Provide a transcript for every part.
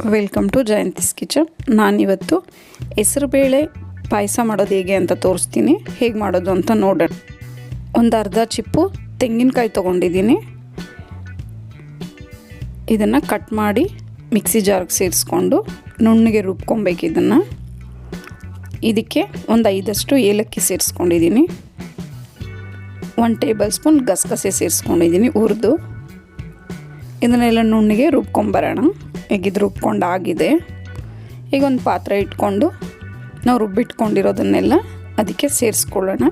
Welcome to ಜಯಂತಿಸ್ kitchen. ನಾನಿವತ್ತು ಹೆಸರುಬೇಳೆ ಪಾಯಸ ಮಾಡೋದು ಹೇಗೆ ಅಂತ ತೋರಿಸ್ತೀನಿ. ಹೇಗೆ ಮಾಡೋದು ಅಂತ ನೋಡೋಣ. ಒಂದು ಅರ್ಧ ಚಿಪ್ಪು ತೆಂಗಿನಕಾಯಿ ತೊಗೊಂಡಿದ್ದೀನಿ. ಇದನ್ನು ಕಟ್ ಮಾಡಿ ಮಿಕ್ಸಿ ಜಾರ್ಗೆ ಸೇರಿಸ್ಕೊಂಡು ನುಣ್ಣಗೆ ರುಬ್ಕೊಬೇಕು. ಇದಕ್ಕೆ ಒಂದು 5 ಏಲಕ್ಕಿ ಸೇರಿಸ್ಕೊಂಡಿದ್ದೀನಿ. 1 ಟೇಬಲ್ ಸ್ಪೂನ್ ಗಸಗಸೆ ಸೇರಿಸ್ಕೊಂಡಿದ್ದೀನಿ ಹುರಿದು. ಇದನ್ನೆಲ್ಲ ನುಣ್ಣಗೆ ರುಬ್ಕೊಂಬರೋಣ. ಈಗ ಇದು ರುಬ್ಕೊಂಡಾಗಿದೆ. ಈಗ ಒಂದು ಪಾತ್ರೆ ಇಟ್ಕೊಂಡು ನಾವು ರುಬ್ಬಿಟ್ಕೊಂಡಿರೋದನ್ನೆಲ್ಲ ಅದಕ್ಕೆ ಸೇರಿಸ್ಕೊಳ್ಳೋಣ.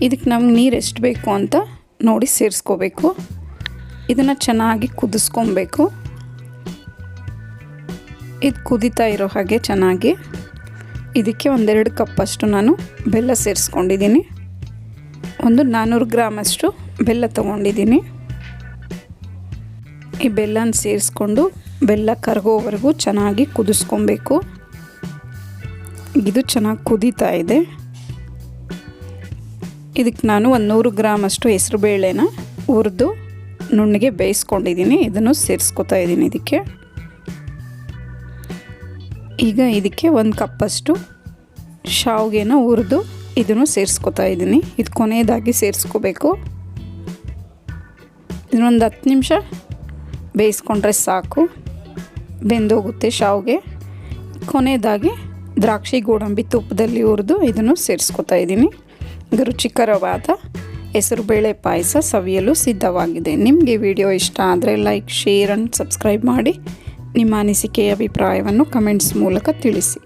ಇದಕ್ಕೆ ನಮ್ಗೆ ನೀರು ಎಷ್ಟು ಬೇಕು ಅಂತ ನೋಡಿ ಸೇರಿಸ್ಕೋಬೇಕು. ಇದನ್ನು ಚೆನ್ನಾಗಿ ಕುದಿಸ್ಕೊಬೇಕು. ಇದು ಕುದೀತಾ ಇರೋ ಹಾಗೆ ಚೆನ್ನಾಗಿ ಇದಕ್ಕೆ 1-2 ಕಪ್ಪಷ್ಟು ನಾನು ಬೆಲ್ಲ ಸೇರಿಸ್ಕೊಂಡಿದ್ದೀನಿ. ಒಂದು 400 ಗ್ರಾಮಷ್ಟು ಬೆಲ್ಲ ತೊಗೊಂಡಿದ್ದೀನಿ. ಈ ಬೆಲ್ಲನ ಸೇರಿಸ್ಕೊಂಡು ಬೆಲ್ಲ ಕರಗೋವರೆಗೂ ಚೆನ್ನಾಗಿ ಕುದಿಸ್ಕೊಬೇಕು. ಇದು ಚೆನ್ನಾಗಿ ಕುದೀತಾ ಇದೆ. ಇದಕ್ಕೆ ನಾನು 100 ಗ್ರಾಮಷ್ಟು ಹೆಸರುಬೇಳೆನ ಹುರಿದು ನುಣ್ಣಗೆ ಬೇಯಿಸ್ಕೊಂಡಿದ್ದೀನಿ. ಇದನ್ನು ಸೇರಿಸ್ಕೊತಾ ಇದ್ದೀನಿ ಇದಕ್ಕೆ. ಈಗ ಇದಕ್ಕೆ 1 ಕಪ್ಪಷ್ಟು ಶಾವಿಗೆನ ಹುರಿದು ಇದನ್ನು ಸೇರಿಸ್ಕೊತಾ ಇದ್ದೀನಿ. ಇದು ಕೊನೆಯದಾಗಿ ಸೇರಿಸ್ಕೋಬೇಕು. ಇದನ್ನೊಂದು 10 ನಿಮಿಷ ಬೇಯಿಸ್ಕೊಂಡ್ರೆ ಸಾಕು, ಬೆಂದೋಗುತ್ತೆ ಶಾವಿಗೆ. ಕೊನೆಯದಾಗಿ ದ್ರಾಕ್ಷಿ ಗೋಡಂಬಿ ತುಪ್ಪದಲ್ಲಿ ಹುರಿದು ಇದನ್ನು ಸೇರಿಸ್ಕೊತಾ ಇದ್ದೀನಿ. ಇದು ರುಚಿಕರವಾದ ಹೆಸರುಬೇಳೆ ಪಾಯಸ ಸವಿಯಲು ಸಿದ್ಧವಾಗಿದೆ. ನಿಮಗೆ ವಿಡಿಯೋ ಇಷ್ಟ ಆದರೆ ಲೈಕ್, ಶೇರ್ ಆ್ಯಂಡ್ ಸಬ್ಸ್ಕ್ರೈಬ್ ಮಾಡಿ. ನಿಮ್ಮ ಅನಿಸಿಕೆಯ ಅಭಿಪ್ರಾಯವನ್ನು ಕಮೆಂಟ್ಸ್ ಮೂಲಕ ತಿಳಿಸಿ.